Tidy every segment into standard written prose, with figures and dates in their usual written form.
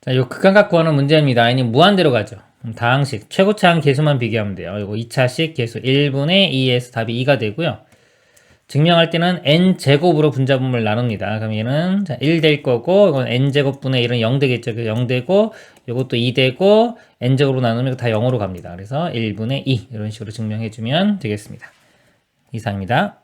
자, 요 극한각 구하는 문제입니다. 이는 무한대로 가죠. 다항식, 최고차항 계수만 비교하면 돼요. 이거 2차식 계수 1분의 2에서 답이 2가 되고요. 증명할 때는 n제곱으로 분자분모를 나눕니다. 그럼 얘는 1 될 거고, 이건 n제곱분의 1은 0 되겠죠. 그래서 0 되고, 요것도 2 되고, n제곱으로 나누면 다 0으로 갑니다. 그래서 1분의 2 이런 식으로 증명해주면 되겠습니다. 이상입니다.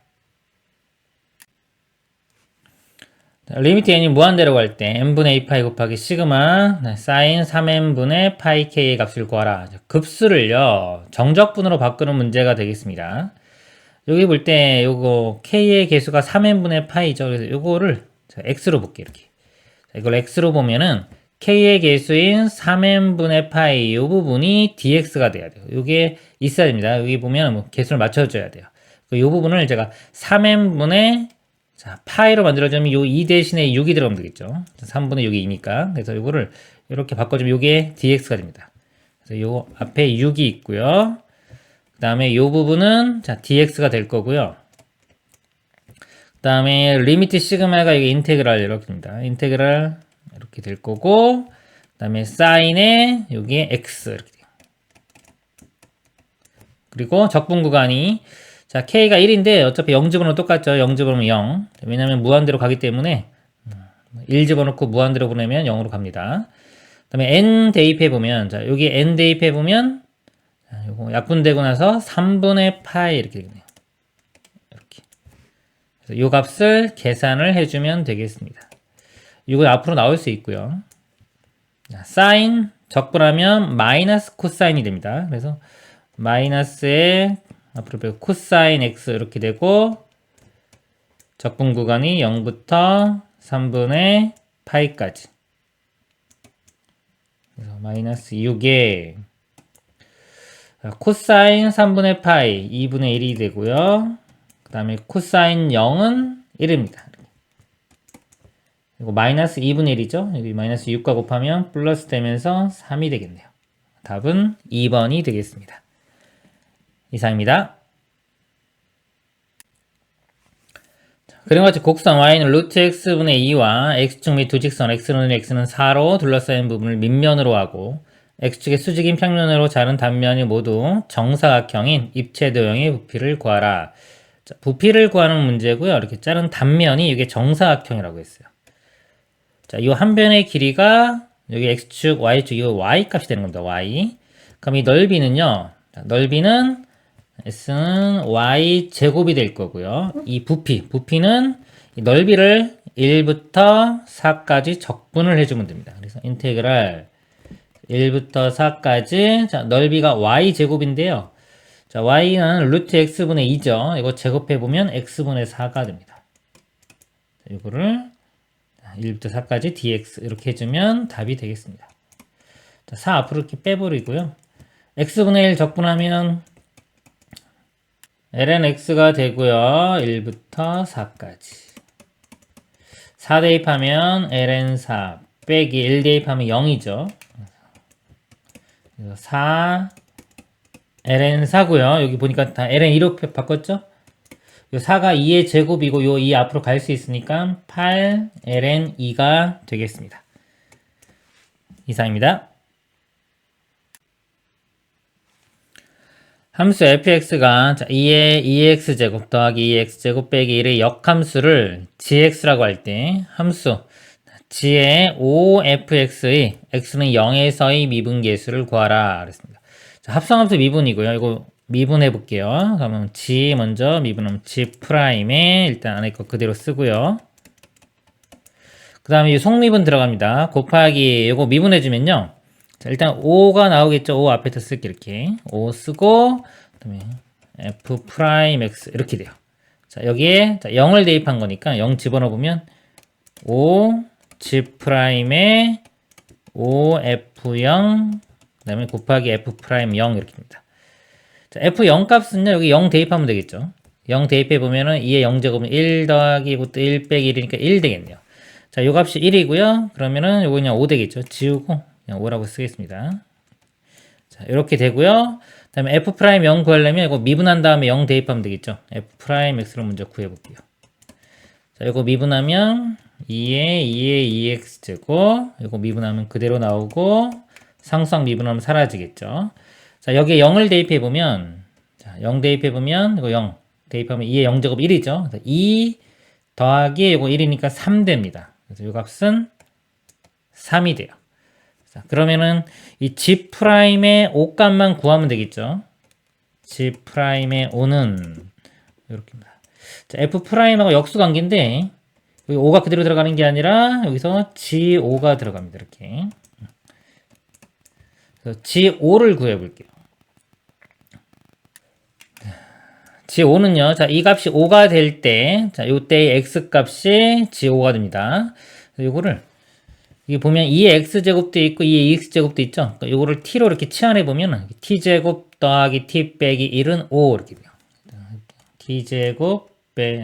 리미트 n이 무한대로 갈 때 n분의 2파이 곱하기 시그마 사인 3n분의 파이 k의 값을 구하라. 급수를요 정적분으로 바꾸는 문제가 되겠습니다. 여기 볼 때 요거 k의 개수가 3n분의 파이죠. 그래서 요거를 x로 볼게요. 이렇게 이걸 x로 보면은 k의 개수인 3n분의 파이 요 부분이 dx가 돼야 돼요. 요게 있어야 됩니다. 여기 보면 뭐 개수를 맞춰줘야 돼요. 요 부분을 제가 3n분의 자, 파이로 만들어주면 요 2 대신에 6이 들어가면 되겠죠. 3분의 6이 2니까. 그래서 요거를 이렇게 바꿔주면 요게 dx가 됩니다. 그래서 요 앞에 6이 있고요. 그 다음에 요 부분은 자, dx가 될 거고요. 그 다음에 리미트 시그마가 이게 인테그랄 이렇게 됩니다. 인테그랄 이렇게 될 거고, 그 다음에 사인에 여기에 x 이렇게 돼요. 그리고 적분 구간이 자, k가 1인데 어차피 0 집어넣으면 똑같죠. 0 집어넣으면 0. 왜냐면 무한대로 가기 때문에 1 집어넣고 무한대로 보내면 0으로 갑니다. 그 다음에 n 대입해보면 자, 여기 n 대입해보면 자, 요거 약분되고 나서 3분의 파이 이렇게 되겠네요. 이렇게. 그래서 요 값을 계산을 해주면 되겠습니다. 이거 앞으로 나올 수 있고요. 자, 사인 적분하면 마이너스 코사인이 됩니다. 그래서 마이너스에 앞으로 빼고 코사인 x 이렇게 되고 적분 구간이 0부터 3분의 파이까지 그래서 마이너스 6에 코사인 3분의 파이 2분의 1이 되고요. 그 다음에 코사인 0은 1입니다. 그리고 마이너스 2분의 1이죠. 여기 마이너스 6과 곱하면 플러스 되면서 3이 되겠네요. 답은 2번이 되겠습니다. 이상입니다. 그리고 같이 곡선 y는 루트 x분의 2와 x축 및 두 직선 x는 4로 둘러싸인 부분을 밑면으로 하고 x축의 수직인 평면으로 자른 단면이 모두 정사각형인 입체도형의 부피를 구하라. 자, 부피를 구하는 문제고요. 이렇게 자른 단면이 이게 정사각형이라고 했어요. 자, 이 한 변의 길이가 여기 x축, y축, 이 y 값이 되는 겁니다. y. 그럼 이 넓이는요. 자, 넓이는 s는 y 제곱이 될 거고요. 이 부피는 이 넓이를 1부터 4까지 적분을 해주면 됩니다. 그래서 인테그랄 1부터 4까지 자, 넓이가 y 제곱인데요. 자, y는 루트 x분의 2죠. 이거 제곱해보면 x분의 4가 됩니다. 자, 이거를 1부터 4까지 dx 이렇게 해주면 답이 되겠습니다. 자, 4 앞으로 이렇게 빼버리고요. x분의 1 적분하면 ln x가 되고요. 1부터 4까지. 4 대입하면 ln 4 빼기 1 대입하면 0이죠. 그래서 4 ln 4고요. 여기 보니까 다 ln 2로 바꿨죠? 요 4가 2의 제곱이고 요 2 앞으로 갈 수 있으니까 8 ln 2가 되겠습니다. 이상입니다. 함수 fx가 2의 2x제곱 더하기 2x제곱 빼기 1의 역함수를 gx라고 할 때 함수 g의 5fx의 x는 0에서의 미분계수를 구하라 그랬습니다. 자, 합성함수 미분이고요. 이거 미분해 볼게요. 그러면 g 먼저 미분하면 g 프라임에 일단 안에 거 그대로 쓰고요. 그 다음에 이 속미분 들어갑니다. 곱하기 이거 미분해 주면요. 자, 일단 5가 나오겠죠. 5 앞에다 쓸게 이렇게 5 쓰고 그다음에 f 프라임 x 이렇게 돼요. 자, 여기에 자, 0을 대입한 거니까 0 집어넣어 보면 5 g 프라임에 5 f0 그다음에 곱하기 f 프라임 0 이렇게 됩니다. 자, f0 값은요. 여기 0 대입하면 되겠죠. 0 대입해 보면은 2의 0제곱은 1 더하기 이것도 1 빼기 1이니까 1 되겠네요. 자, 요 값이 1이고요. 그러면은 요거 그냥 5 되겠죠. 지우고 그냥 5라고 쓰겠습니다. 자, 이렇게 되고요. 그 다음에 f'0 구하려면 이거 미분한 다음에 0 대입하면 되겠죠. f'x를 먼저 구해볼게요. 자, 이거 미분하면 2에 2의 2x제곱, 이거 미분하면 그대로 나오고, 상수항 미분하면 사라지겠죠. 자, 여기에 0을 대입해보면, 자, 0 대입해보면, 이거 0 대입하면 2의 0제곱 1이죠. 2 더하기 이거 1이니까 3 됩니다. 그래서 이 값은 3이 돼요. 자, 그러면은 이 G'의 O 값만 구하면 되겠죠. G'의 O는 이렇게입니다. 자, F'하고 역수관계인데 여기 O가 그대로 들어가는 게 아니라 여기서 GO가 들어갑니다. 이렇게. 그래서 GO를 구해볼게요. G5는요, 자, 이 값이 5가 될 때, 자, 요때의 X 값이 G5가 됩니다. 요거를, 이게 보면 2의 X제곱도 있고 2의 2X제곱도 있죠? 그러니까 요거를 T로 이렇게 치환해보면, T제곱 더하기 T 빼기 1은 5 이렇게 돼요. T제곱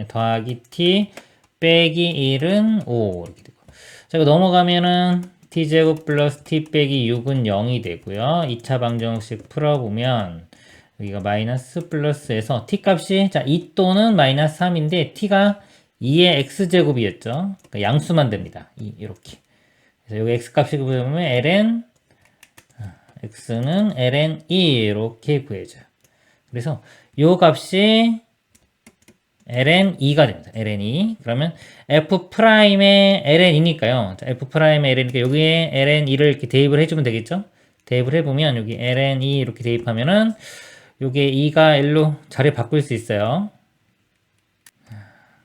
더하기 T 빼기 1은 5 이렇게 되고. 자, 이거 넘어가면은 T제곱 플러스 T 빼기 6은 0이 되고요. 2차 방정식 풀어보면, 여기가 마이너스 플러스에서 t값이 자 2 또는 마이너스 3인데 t가 2의 x제곱이었죠. 그러니까 양수만 됩니다. 이렇게. 그래서 여기 x값이 보면 ln x는 ln 2 이렇게 구해져요. 그래서 요 값이 ln 2가 됩니다. ln 2. 그러면 f'의 ln 2니까요. 자, f'의 ln이니까 여기에 ln 2를 이렇게 대입을 해주면 되겠죠. 대입을 해보면 여기 ln 2 이렇게 대입하면은 요게 2가 1로 자리 바꿀 수 있어요.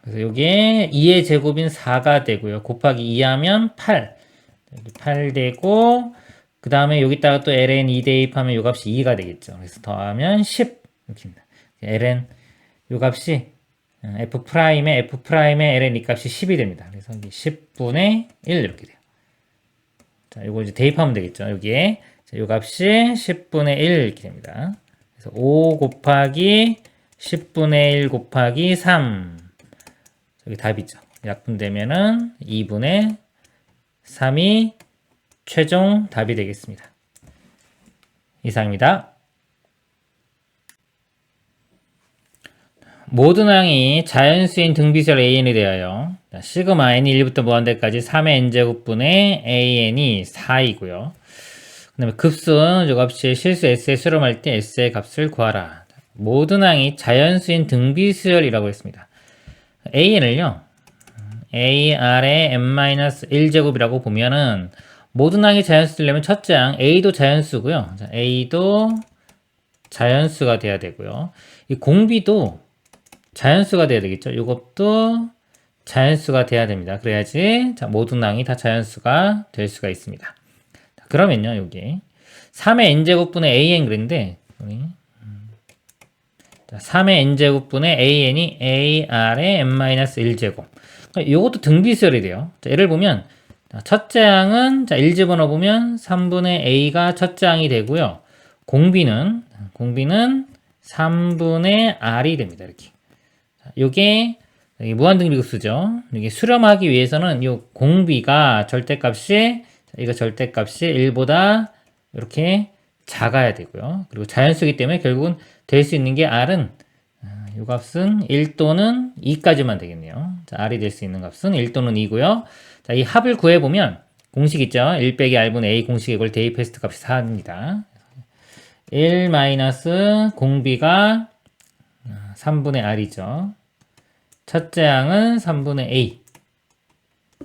그래서 요게 2의 제곱인 4가 되고요. 곱하기 2 하면 8. 8 되고, 그 다음에 여기다가 또 ln 2 대입하면 요 값이 2가 되겠죠. 그래서 더하면 10. 이렇게입니다. ln, 요 값이 f'의 ln 이 값이 10이 됩니다. 그래서 10분의 1 이렇게 돼요. 자, 요거 이제 대입하면 되겠죠. 여기에. 자, 요 값이 10분의 1 이렇게 됩니다. 5 곱하기 10분의 1 곱하기 3. 여기 답이죠. 약분되면은 2분의 3이 최종 답이 되겠습니다. 이상입니다. 모든 항이 자연수인 등비설 an이 되어요. 시그마 n이 1부터 무한대까지 3의 n제곱분의 an이 4이고요. 그 다음에 급수는 요 값이 실수 s에 수렴할 때 s의 값을 구하라. 모든 항이 자연수인 등비수열이라고 했습니다. an을요, ar의 n-1제곱이라고 보면은 모든 항이 자연수 되려면 첫째 항 a도 자연수고요. 자, a도 자연수가 돼야 되고요. 이 공비도 자연수가 돼야 되겠죠. 이것도 자연수가 돼야 됩니다. 그래야지 자, 모든 항이 다 자연수가 될 수가 있습니다. 그러면요, 여기 3의 n제곱분의 an 그랬는데 3의 n제곱분의 an이 ar의 n-1제곱. 이것도 등비수열이 돼요. 자, 예를 보면 첫째 항은 자, 1 집어넣으면 3분의 a가 첫째 항이 되고요. 공비는 3분의 r이 됩니다. 이렇게. 요게 무한등비급수죠. 이게 수렴하기 위해서는 이 공비가 절대값이 이거 절대값이 1보다 이렇게 작아야 되고요. 그리고 자연수이기 때문에 결국은 될 수 있는 게 r은 이 값은 1 또는 2까지만 되겠네요. 자, r이 될 수 있는 값은 1 또는 2고요. 자, 이 합을 구해보면 공식 있죠. 1 빼기 r분의 a 공식에 이걸 대입했을 때 값이 4입니다. 1 마이너스 공비가 3분의 r이죠. 첫째 항은 3분의 a.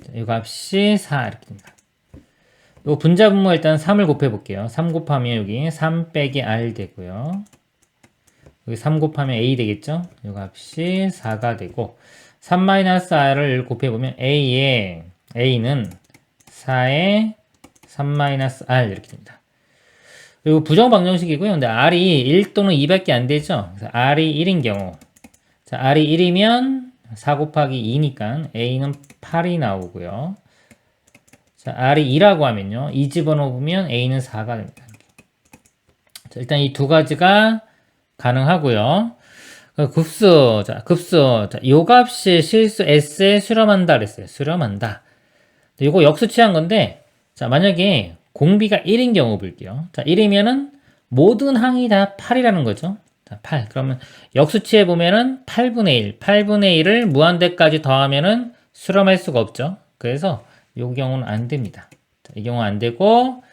자, 이 값이 4 이렇게 됩니다. 요 분자분모 일단 3을 곱해 볼게요. 3 곱하면 여기 3 빼기 r 되고요. 여기 3 곱하면 a 되겠죠? 요 값이 4가 되고 3-r을 곱해보면 a는 4에 3-r 이렇게 됩니다. 그리고 부정방정식이고요. 근데 r이 1 또는 2밖에 안 되죠? 그래서 r이 1인 경우 자, r이 1이면 4 곱하기 2니까 a는 8이 나오고요. 자, r이 2라고 하면요. 2 집어넣으면 a는 4가 됩니다. 자, 일단 이 두 가지가 가능하고요. 급수, 자, 요 값이 실수 s에 수렴한다 그랬어요. 수렴한다. 이거 역수 취한 건데, 자, 만약에 공비가 1인 경우 볼게요. 자, 1이면은 모든 항이 다 8이라는 거죠. 자, 8. 그러면 역수 취해 보면은 8분의 1. 8분의 1을 무한대까지 더하면은 수렴할 수가 없죠. 그래서 이 경우는 안 됩니다. 자, 이 경우 안 되고,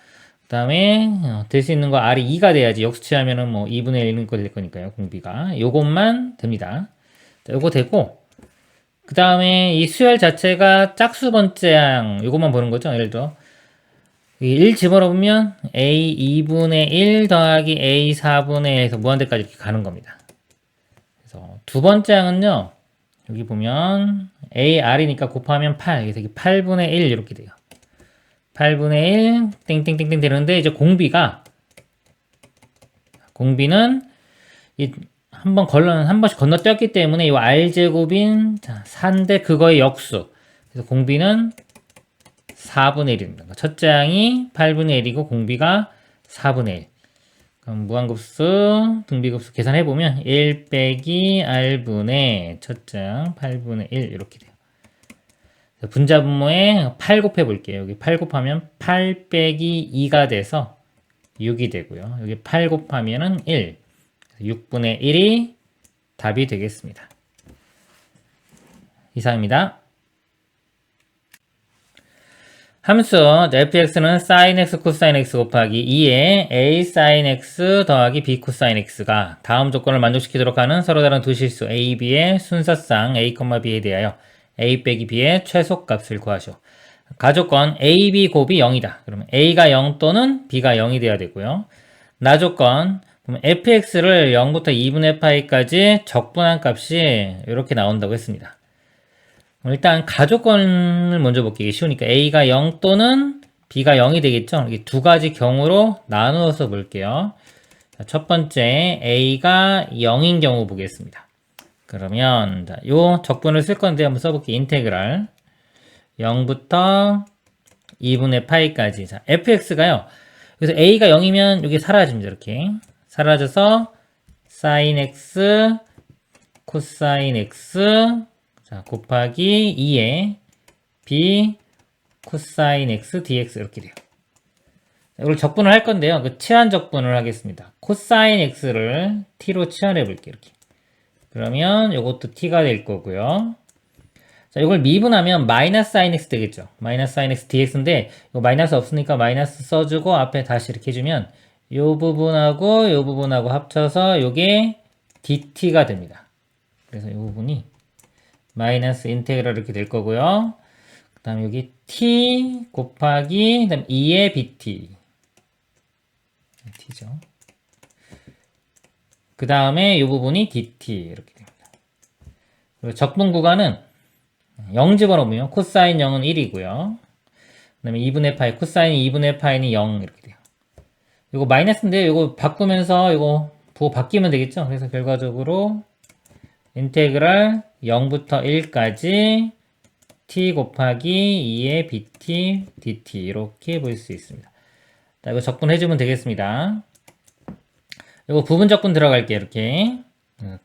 그 다음에 될 수 있는 거 R이 2가 돼야지. 역수치하면은 뭐 2분의 1 있는 거 될 거니까요. 공비가. 요것만 됩니다. 자, 요거 되고, 그 다음에 이 수열 자체가 짝수 번째항, 요것만 보는 거죠. 예를 들어, 1 집어넣으면 A 2분의 1 더하기 A 4분의 1에서 무한대까지 이렇게 가는 겁니다. 그래서 두 번째 항은요, 여기 보면 AR이니까 곱하면 8, 그래서 이게 8분의 1 이렇게 돼요. 8분의 1 땡땡땡땡 되는데 이제 공비는 한 번씩 건너뛰었기 때문에 이 R제곱인 4인데 그거의 역수. 그래서 공비는 4분의 1입니다. 첫째 항이 8분의 1이고 공비가 4분의 1. 그럼 무한급수, 등비급수 계산해보면 1 빼기 R분의 첫째 항 8분의 1 이렇게 돼요. 분자분모에 8 곱해볼게요. 여기 8 곱하면 8 빼기 2가 돼서 6이 되고요. 여기 8 곱하면은 1. 6분의 1이 답이 되겠습니다. 이상입니다. 함수 fx는 sin x 코사인 x 곱하기 2의 a sin x 더하기 b 코사인 x가 다음 조건을 만족시키도록 하는 서로 다른 두 실수 a, b의 순서상 a, b에 대하여 a 빼기 b의 최소값을 구하시오. 가조건 a, b 곱이 0이다. 그러면 a가 0 또는 b가 0이 돼야 되고요. 나조건 fx를 0부터 2분의 파이까지 적분한 값이 이렇게 나온다고 했습니다. 일단 가조건을 먼저 볼게요. 쉬우니까 a가 0 또는 b가 0이 되겠죠. 이게 두 가지 경우로 나누어서 볼게요. 첫 번째 a가 0인 경우 보겠습니다. 그러면 요 적분을 쓸 건데 한번 써볼게요. 인테그랄 0부터 2분의 파이까지. 자, fx가요. 그래서 a가 0이면 여기 사라집니다. 이렇게 사라져서 sin x 코사인 x 자, 곱하기 2에 b 코사인 x dx 이렇게 돼요. 이걸 적분을 할 건데요. 그 치환 적분을 하겠습니다. 코사인 x를 t로 치환해 볼게요. 이렇게. 그러면 이것도 t가 될 거고요. 자, 이걸 미분하면 마이너스 sin x 되겠죠. 마이너스 sin x dx인데 이거 마이너스 없으니까 마이너스 써주고 앞에 다시 이렇게 해주면 이 부분하고 합쳐서 이게 dt가 됩니다. 그래서 이 부분이 마이너스 인테그랄 이렇게 될 거고요. 그 다음에 여기 t 곱하기 그다음 2의 bt t죠. 그 다음에 이 부분이 dt 이렇게 됩니다. 그리고 적분 구간은 0 집어넣으면 코사인 0은 1이고요. 그 다음에 2분의 파이 코사인 2분의 파이는 0 이렇게 돼요. 이거 마이너스인데 이거 바꾸면서 이거 부호 바뀌면 되겠죠. 그래서 결과적으로 인테그랄 0부터 1까지 t 곱하기 2의 bt dt 이렇게 볼 수 있습니다. 자, 이거 적분해주면 되겠습니다. 이거 부분 적분 들어갈게요. 이렇게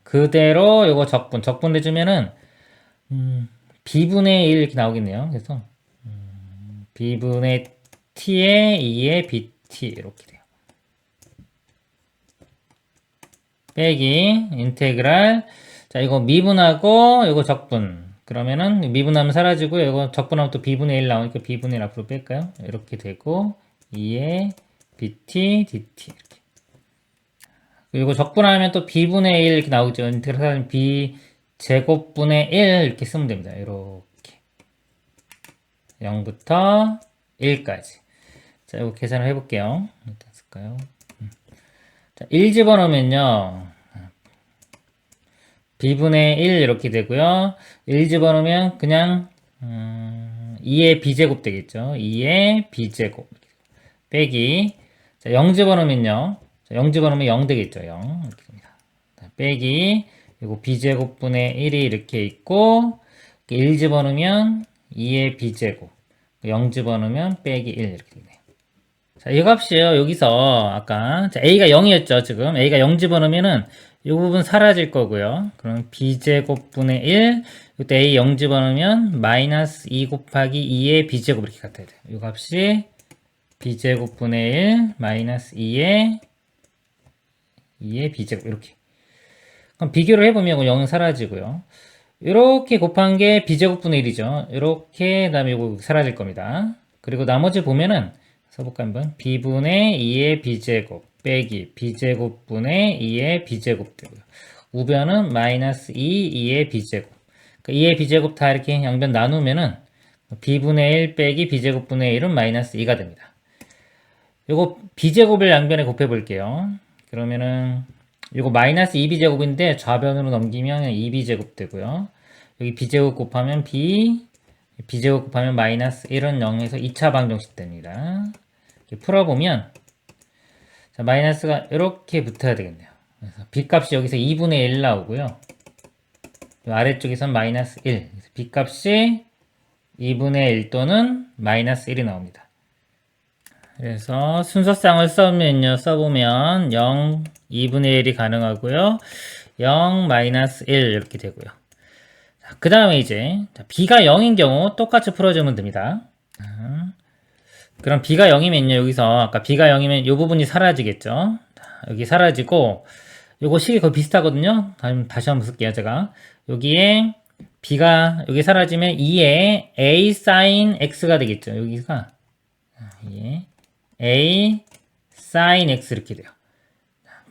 그대로 이거 적분해주면은 b분의 1 이렇게 나오겠네요. 그래서 b분의 t의 2의 bt 이렇게 돼요. 빼기 인테그랄 자, 이거 미분하고 이거 적분. 그러면은 미분하면 사라지고 이거 적분하면 또 b분의 1 나오니까 b분의 1 앞으로 뺄까요? 이렇게 되고 2의 bt dt 이렇게. 그리고 적분하면 또 b분의 1 이렇게 나오죠. 인테그랄 하면 b 제곱분의 1 이렇게 쓰면 됩니다. 이렇게 0부터 1까지. 자, 이거 계산을 해볼게요. 일단 쓸까요? 자, 1 집어넣으면요. b분의 1 이렇게 되고요. 1 집어넣으면 그냥 2의 b제곱 되겠죠. 2의 b제곱 빼기 자, 0 집어넣으면요. 자, 0 집어넣으면 0 되겠죠. 0 이렇게 됩니다. 자, 빼기 그리고 b제곱분의 1이 이렇게 있고 1 집어넣으면 2의 b제곱 0 집어넣으면 빼기 1 이렇게 되네요. 자, 이 값이에요. 여기서 아까 자, a가 0이었죠. 지금 a가 0 집어넣으면은 이 부분 사라질 거고요. 그럼 b제곱분의 1 이때 a 0 집어넣으면 마이너스 2 곱하기 2의 b제곱 이렇게 같아야 돼요. 이 값이 b제곱분의 1 마이너스 2의 b제곱 이렇게. 그럼 비교를 해보면 0은 사라지고요. 이렇게 곱한 게 b제곱분의 1이죠. 이렇게 그다음에 이거 사라질 겁니다. 그리고 나머지 보면은 써볼까 한번 b분의 2의 b제곱 빼기 b제곱분의 2의 b제곱 되고요. 우변은 마이너스 2의 b제곱. 그러니까 2의 b제곱 다 이렇게 양변 나누면은 b분의 1 빼기 b제곱분의 1은 마이너스 2가 됩니다. 요거 b제곱을 양변에 곱해 볼게요. 그러면은 요거 마이너스 2b제곱인데 좌변으로 넘기면 2b제곱 되고요. 여기 b제곱 곱하면 b제곱 곱하면 마이너스 1은 0에서 2차 방정식 됩니다. 이렇게 풀어보면 자, 마이너스가 이렇게 붙어야 되겠네요. 그래서 b값이 여기서 2분의 1 나오고요. 아래쪽에선 마이너스 1. b값이 2분의 1 또는 마이너스 1이 나옵니다. 그래서 순서쌍을 써보면 0, 2분의 1이 가능하고요. 0, 마이너스 1 이렇게 되고요. 그 다음에 이제 b가 0인 경우 똑같이 풀어주면 됩니다. 그럼 b가 0이면요. 여기서 아까 b가 0이면 이 부분이 사라지겠죠. 여기 사라지고 요거 식이 거의 비슷하거든요. 다시 한번 쓸게요. 제가 여기에 b가 여기 사라지면 2에 a sin x가 되겠죠. 여기가 a sin x 이렇게 돼요.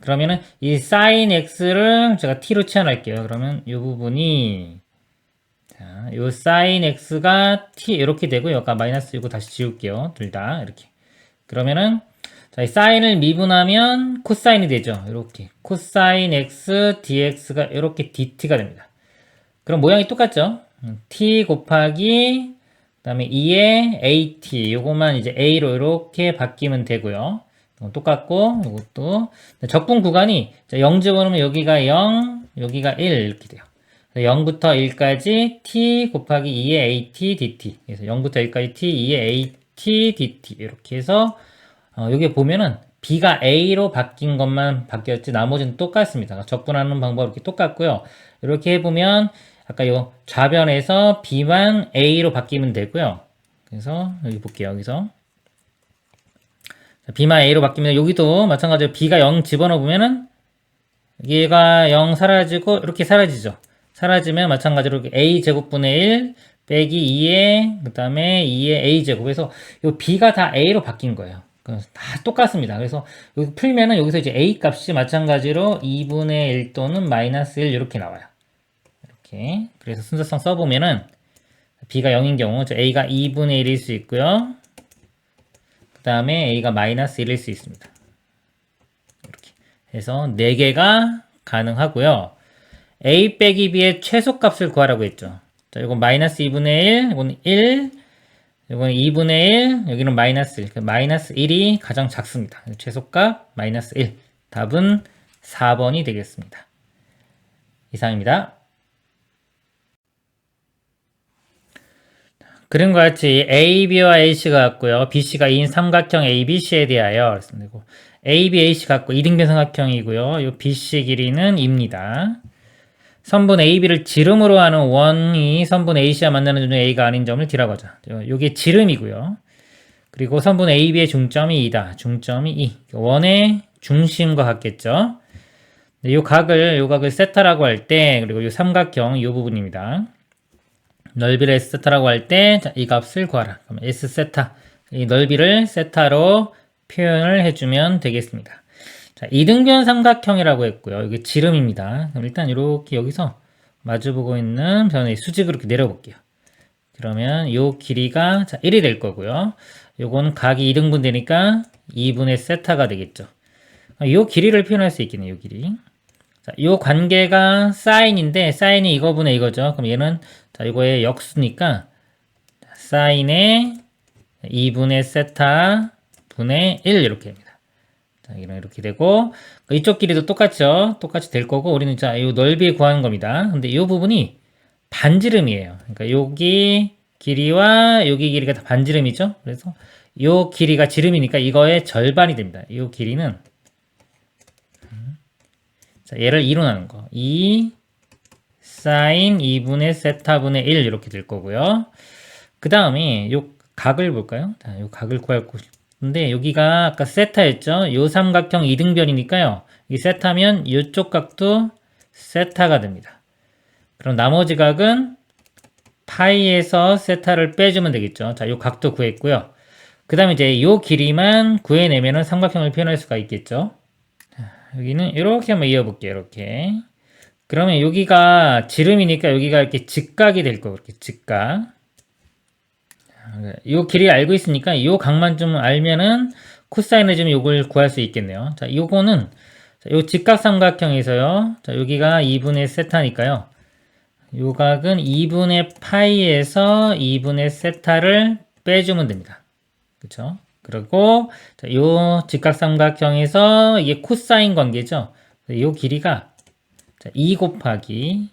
그러면은 이 sin x를 제가 t로 치환할게요. 그러면 이 부분이 자, 요 sin x가 t 이렇게 되고요. 아까 마이너스 이거 다시 지울게요. 둘 다 이렇게. 그러면은 자, 이 사인을 미분하면 코사인이 되죠. 이렇게 코사인 x dx가 이렇게 dt가 됩니다. 그럼 모양이 똑같죠? t 곱하기 그다음에 2의 at 요것만 이제 a로 이렇게 바뀌면 되고요. 똑같고 이것도 적분 구간이 0 집어넣으면 여기가 0, 여기가 1 이렇게 돼요. 0부터 1까지 t 곱하기 2의 at dt. 그래서 0부터 1까지 t 2의 at dt 이렇게 해서 여기 보면은 b가 a로 바뀐 것만 바뀌었지 나머지는 똑같습니다. 적분하는 방법 이렇게 똑같고요. 이렇게 해보면 아까 요 좌변에서 b만 a로 바뀌면 되고요. 그래서 여기 볼게요. 여기서 b만 a로 바뀌면 여기도 마찬가지로 b가 0 집어넣어 보면은 얘가 0 사라지고 이렇게 사라지죠. 사라지면 마찬가지로 a 제곱분의 1 빼기 2의 그 다음에 2의 a 제곱에서 요 b가 다 a로 바뀐 거예요. 다 똑같습니다. 그래서 여기 풀면은 여기서 이제 a 값이 마찬가지로 2분의 1 또는 마이너스 1 이렇게 나와요. 이렇게. 그래서 순서상 써보면은 b가 0인 경우 a가 2분의 1일 수 있고요. 그 다음에 a가 마이너스 1일 수 있습니다. 이렇게 해서 4개가 가능하고요. a 빼기 b의 최소값을 구하라고 했죠. 자, 이건 마이너스 2분의 1, 이건 1, 이건 2분의 1, 여기는 마이너스 1. 마이너스 1이 가장 작습니다. 최소값 마이너스 1. 답은 4번이 되겠습니다. 이상입니다. 그림과 같이 AB와 AC가 같고요. BC가 2인 삼각형 ABC에 대하여 AB, AC 같고 이등변 삼각형이고요. 이 BC 길이는 2입니다. 선분 AB를 지름으로 하는 원이 선분 AC와 만나는 중 A가 아닌 점을 D라고 하죠. 이게 지름이고요. 그리고 선분 AB의 중점이 2다. 중점이 2. 원의 중심과 같겠죠. 이 각을 세타라고 할 때, 그리고 이 삼각형 이 부분입니다. 넓이를 S 세타라고 할 때, 이 값을 구하라. 그럼 S 세타. 이 넓이를 세타로 표현을 해주면 되겠습니다. 자, 이등변 삼각형이라고 했고요. 이게 지름입니다. 그럼 일단 이렇게 여기서 마주보고 있는 변의 수직으로 이렇게 내려볼게요. 그러면 이 길이가 자, 1이 될 거고요. 요건 각이 2등분 되니까 2분의 세타가 되겠죠. 이 길이를 표현할 수 있겠네요. 이 길이. 자, 이 관계가 사인인데 사인이 이거분의 이거죠. 그럼 얘는 자, 이거의 역수니까 사인의 2분의 세타 분의 1 이렇게 됩니다. 자, 이렇게 되고 이쪽 길이도 똑같죠. 똑같이 될 거고 우리는 자, 이 넓이 구하는 겁니다. 근데 이 부분이 반지름이에요. 그러니까 여기 길이와 여기 길이가 다 반지름이죠. 그래서 이 길이가 지름이니까 이거의 절반이 됩니다. 이 길이는 자, 얘를 2로 나눈 거. 2 사인 2분의 세타분의 1 이렇게 될 거고요. 그 다음에 요 각을 볼까요? 자, 요 각을 구할 건데 여기가 아까 세타였죠. 요 삼각형 2등변이니까요. 이 세타면 이쪽 각도 세타가 됩니다. 그럼 나머지 각은 파이에서 세타를 빼주면 되겠죠. 자, 요 각도 구했고요. 그 다음에 이제 요 길이만 구해내면은 삼각형을 표현할 수가 있겠죠. 여기는 이렇게 한번 이어볼게요. 이렇게. 그러면 여기가 지름이니까 여기가 이렇게 직각이 될 거고, 이렇게 직각. 요 길이 알고 있으니까 요 각만 좀 알면은 코사인을 좀 요걸 구할 수 있겠네요. 자, 요거는 요 직각삼각형에서요. 자, 여기가 2분의 세타니까요. 요 각은 2분의 파이에서 2분의 세타를 빼주면 됩니다. 그쵸? 그리고 요 직각삼각형에서 이게 코사인 관계죠. 요 길이가 2 곱하기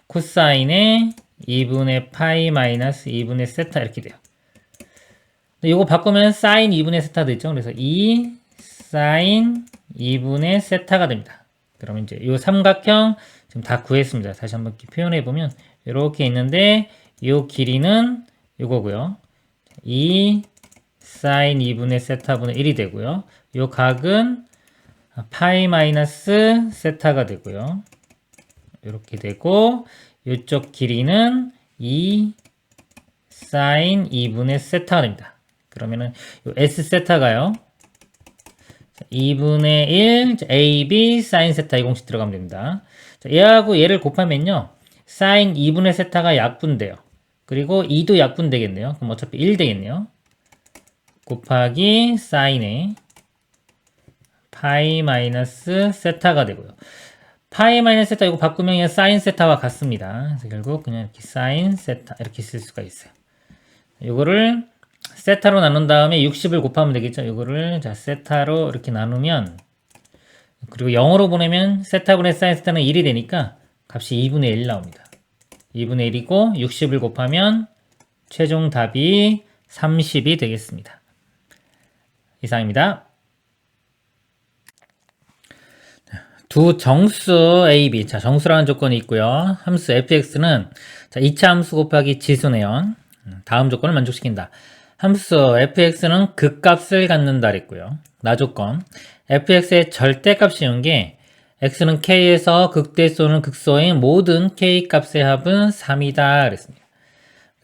코사인의 2분의 파이 마이너스 2분의 세타 이렇게 돼요. 요거 바꾸면 사인 2분의 세타 되죠. 그래서 2 사인 2분의 세타가 됩니다. 그러면 이제 요 삼각형 지금 다 구했습니다. 다시 한번 표현해 보면 이렇게 있는데 요 길이는 요거고요. 2 사인 2분의 세타분의 1이 되고요. 요 각은 파이 마이너스 세타가 되고요. 이렇게 되고 이쪽 길이는 2 사인 2분의 세타가 됩니다. 그러면은 요 S 세타가요. 2분의 1 AB 사인 세타 이 공식 들어가면 됩니다. 자, 얘하고 얘를 곱하면요. 사인 2분의 세타가 약분돼요. 그리고 2도 약분되겠네요. 그럼 어차피 1 되겠네요. 곱하기 사인의 파이 마이너스 세타가 되고요. 파이 마이너스 세타 이거 바꾸면 그냥 사인 세타와 같습니다. 그래서 결국 그냥 이렇게 사인 세타 이렇게 쓸 수가 있어요. 이거를 세타로 나눈 다음에 60을 곱하면 되겠죠. 이거를 자 세타로 이렇게 나누면 그리고 0으로 보내면 세타분의 사인 세타는 1이 되니까 값이 2분의 1 나옵니다. 2분의 1이고 60을 곱하면 최종 답이 30이 되겠습니다. 이상입니다. 두 정수 A, B. 자, 정수라는 조건이 있고요. 함수 fx는 자, 2차 함수 곱하기 지수네요. 다음 조건을 만족시킨다. 함수 fx는 극값을 갖는다 그랬고요. 나 조건. fx의 절대값 씌운 게 x는 k에서 극대소는 극소인 모든 k 값의 합은 3이다 그랬습니다.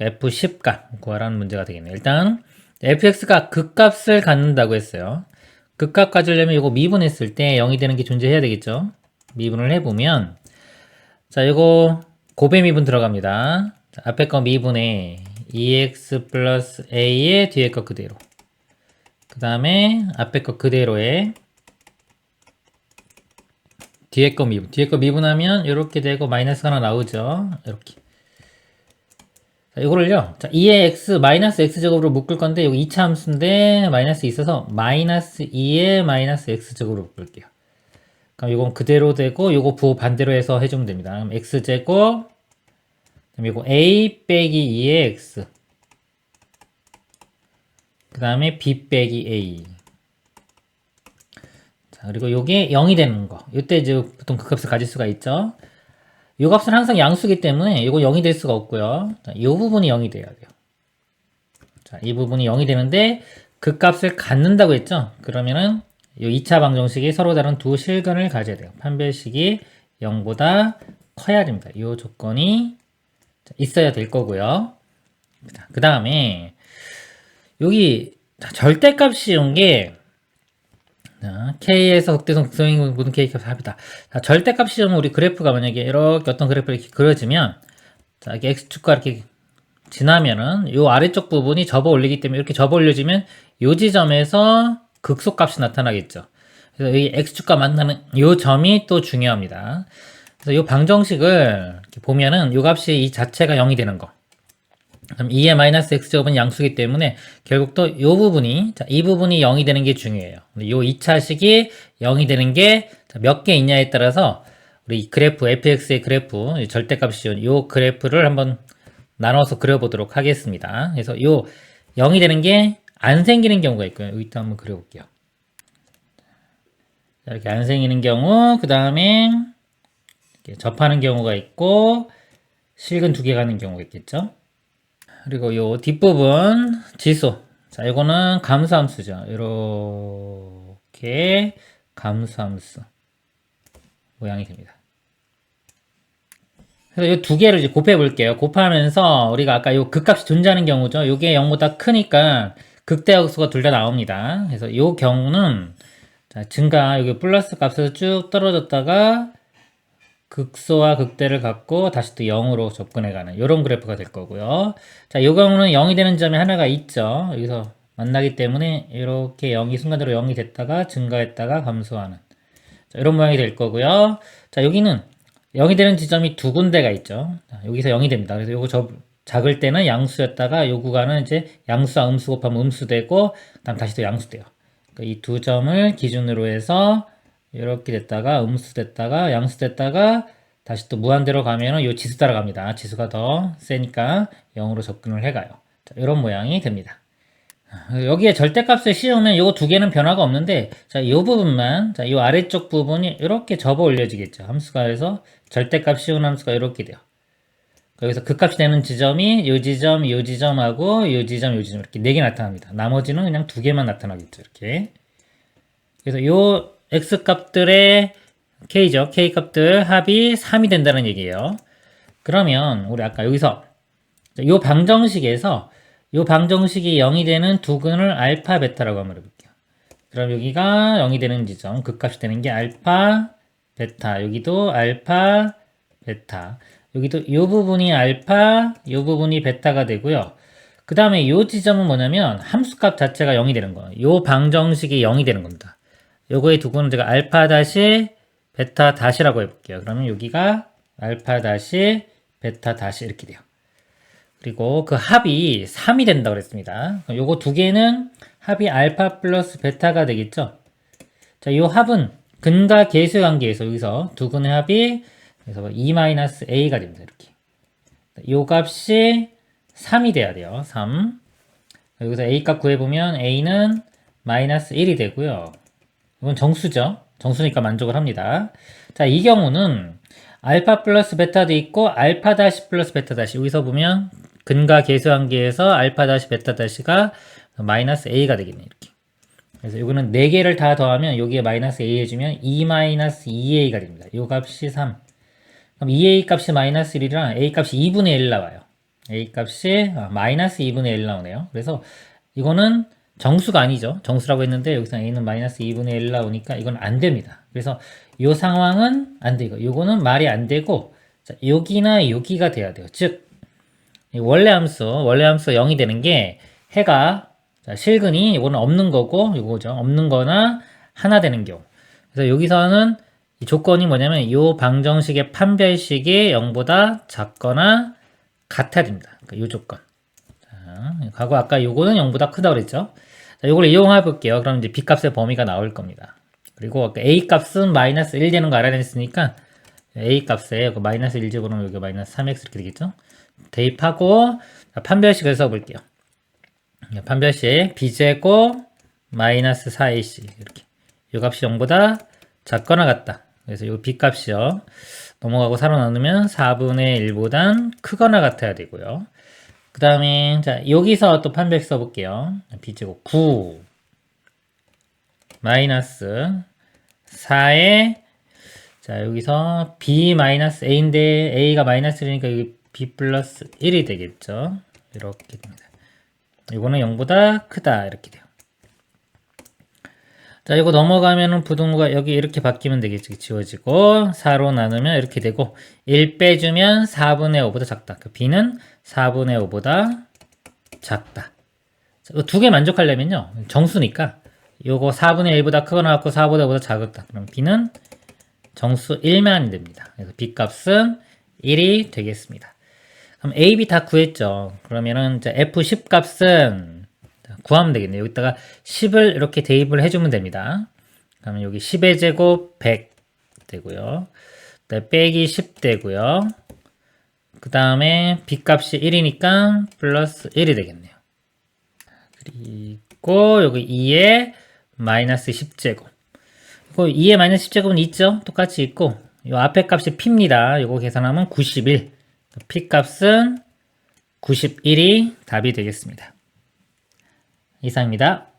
f10값 구하라는 문제가 되겠네요. 일단 fx가 극값을 갖는다고 했어요. 극값 가지려면 이거 미분했을 때 0이 되는 게 존재해야 되겠죠. 미분을 해보면 자 이거 곱의 미분 들어갑니다. 자, 앞에 거 미분에 2x 플러스 a의 뒤에 거 그대로 그 다음에 앞에 거 그대로에 뒤에 거 미분 뒤에 거 미분하면 이렇게 되고 마이너스가 하나 나오죠. 이렇게 자, 이거를요. 자, 2의 x 마이너스 x제곱으로 묶을 건데 여기 2차 함수인데 마이너스 있어서 마이너스 2의 마이너스 x제곱으로 묶을게요. 그럼 이건 그대로 되고 요거 부호 반대로 해서 해주면 됩니다. 그럼 x제곱 그럼 이거 a 빼기 2의 x 그 다음에 b 빼기 a 자 그리고 요게 0이 되는 거 이때 이제 보통 그 값을 가질 수가 있죠. 이 값은 항상 양수기 때문에 이거 0이 될 수가 없고요. 자, 이 부분이 0이 돼야 돼요. 자, 이 부분이 0이 되는데 그 값을 갖는다고 했죠. 그러면은 이 2차 방정식이 서로 다른 두 실근을 가져야 돼요. 판별식이 0보다 커야 됩니다. 이 조건이 있어야 될 거고요. 그 다음에 여기 절대값 씌운 게 K에서 극대성 극소인 모든 K 값 합이다. 자, 절대값 시험은 우리 그래프가 만약에 이렇게 어떤 그래프가 이렇게 그려지면 자, 이게 X축과 이렇게 지나면은 요 아래쪽 부분이 접어 올리기 때문에 이렇게 접어 올려지면 요 지점에서 극소값이 나타나겠죠. 그래서 이 X축과 만나는 요 점이 또 중요합니다. 그래서 요 방정식을 이렇게 보면은 요 값이 이 자체가 0이 되는 거. 그럼 2의 마이너스 x제곱은 양수기 때문에 결국 또 이 부분이 자, 이 부분이 0이 되는 게 중요해요. 이 2차식이 0이 되는 게 몇 개 있냐에 따라서 우리 그래프 fx의 그래프 절대값이 이 그래프를 한번 나눠서 그려보도록 하겠습니다. 그래서 이 0이 되는 게 안 생기는 경우가 있고요. 여기도 한번 그려볼게요. 자, 이렇게 안 생기는 경우 그 다음에 접하는 경우가 있고 실근 두 개 가는 경우가 있겠죠. 그리고 요 뒷부분 지수. 자, 이거는 감수함수죠. 이렇게 감수함수 모양이 됩니다. 그래서 이 두 개를 이제 곱해 볼게요. 곱하면서 우리가 아까 요 극값이 존재하는 경우죠. 요게 0보다 크니까 극대역수가 둘 다 나옵니다. 그래서 요 경우는 자, 증가 여기 플러스 값에서 쭉 떨어졌다가 극소와 극대를 갖고 다시 또 0으로 접근해가는 이런 그래프가 될 거고요. 자, 이 경우는 0이 되는 점이 하나가 있죠. 여기서 만나기 때문에 이렇게 0이 순간적으로 0이 됐다가 증가했다가 감소하는 자, 이런 모양이 될 거고요. 자, 여기는 0이 되는 지점이 두 군데가 있죠. 자, 여기서 0이 됩니다. 그래서 요거 작을 때는 양수였다가 요 구간은 이제 양수와 음수 곱하면 음수 되고 그다음 다시 또 양수 돼요. 그러니까 이 두 점을 기준으로 해서 이렇게 됐다가 음수 됐다가 양수 됐다가 다시 또 무한대로 가면은 요 지수 따라갑니다. 지수가 더 세니까 0으로 접근을 해가요. 자, 이런 모양이 됩니다. 여기에 절대값을 씌우면 요 두 개는 변화가 없는데 자, 요 부분만 자, 요 아래쪽 부분이 이렇게 접어 올려지겠죠. 함수가 해서 절대값 씌운 함수가 이렇게 돼요. 여기서 극값이 되는 지점이 요 지점, 요 지점하고 요 지점, 요 지점 이렇게 네 개 나타납니다. 나머지는 그냥 두 개만 나타나겠죠. 이렇게. 그래서 요 x값들의 k죠. k값들 합이 3이 된다는 얘기예요. 그러면 우리 아까 여기서 요 방정식에서 요 방정식이 0이 되는 두 근을 알파, 베타라고 한번 해볼게요. 그럼 여기가 0이 되는 지점, 극값이 되는 게 알파, 베타. 여기도 알파, 베타. 여기도 요 부분이 알파, 요 부분이 베타가 되고요. 그 다음에 요 지점은 뭐냐면 함수값 자체가 0이 되는 거예요. 요 방정식이 0이 되는 겁니다. 요거의 두 근은 제가 알파 다시 베타 다시라고 해볼게요. 그러면 여기가 알파 다시 베타 다시 이렇게 돼요. 그리고 그 합이 3이 된다고 그랬습니다. 요거 두 개는 합이 알파 플러스 베타가 되겠죠. 자, 요 합은 근과 계수의 관계에서 여기서 두 근의 합이 그래서 2-a가 됩니다. 이렇게. 요 값이 3이 돼야 돼요. 3. 여기서 a 값 구해보면 a는 마이너스 1이 되고요. 이건 정수죠. 정수니까 만족을 합니다. 자, 이 경우는 알파 플러스 베타도 있고 알파 다시 플러스 베타 다시 여기서 보면 근과 계수 관계에서 알파 다시 베타 다시가 마이너스 a가 되겠네요. 이렇게. 그래서 이거는 4개를 다 더하면 여기에 마이너스 a 해주면 2 마이너스 2a가 됩니다. 요 값이 3. 그럼 2a 값이 마이너스 1이랑 a 값이 2분의 1 나와요. a 값이 마이너스 2분의 1 나오네요. 그래서 이거는 정수가 아니죠. 정수라고 했는데 여기서 a는 마이너스 2분의 1 나오니까 이건 안 됩니다. 그래서 이 상황은 안 되고 요거는 말이 안 되고 자, 여기나 여기가 돼야 돼요. 즉 원래 함수 0이 되는 게 해가 자, 실근이 이거는 없는 거고 이거죠. 없는 거나 하나 되는 경우. 그래서 여기서는 이 조건이 뭐냐면 이 방정식의 판별식이 0보다 작거나 같아야 됩니다. 그러니까 이 조건. 자, 과거 아까 요거는 0보다 크다고 그랬죠. 자, 요걸 이용해 볼게요. 그럼 이제 b 값의 범위가 나올 겁니다. 그리고 아까 a 값은 마이너스 1 되는 거 알아냈으니까 a 값에 마이너스 1 집어넣으면 여기 마이너스 3x 이렇게 되겠죠. 대입하고 판별식을 써볼게요. 판별식 b제곱 마이너스 4ac 이렇게 이 값이 0보다 작거나 같다. 그래서 이 b 값이요. 넘어가고 4로 나누면 4분의 1보단 크거나 같아야 되고요. 그 다음에 자 여기서 또 판별식 써볼게요. b제곱 9 마이너스 4에 자 여기서 b 마이너스 a인데 a가 마이너스 1이니까 여기 b 플러스 1이 되겠죠. 이렇게 됩니다. 이거는 0보다 크다 이렇게 돼요. 자 이거 넘어가면은 부등호가 여기 이렇게 바뀌면 되겠죠. 지워지고 4로 나누면 이렇게 되고 1 빼주면 4분의 5보다 작다. 그 b는 4분의 5보다 작다. 두 개 만족하려면요. 정수니까 요거 4분의 1보다 크거나 같고 4보다 5보다 작다. 그럼 b는 정수 1만이 됩니다. 그래서 b 값은 1이 되겠습니다. 그럼 a, b 다 구했죠. 그러면은 이제 f10 값은 구하면 되겠네요. 여기다가 10을 이렇게 대입을 해주면 됩니다. 그러면 여기 10의 제곱 100 되고요. 빼기 10 되고요. 그 다음에 b 값이 1이니까 플러스 1이 되겠네요. 그리고 여기 2에 마이너스 10제곱. 2에 마이너스 10제곱은 있죠? 똑같이 있고 이 앞에 값이 p입니다. 이거 계산하면 91. p 값은 91이 답이 되겠습니다. 이상입니다.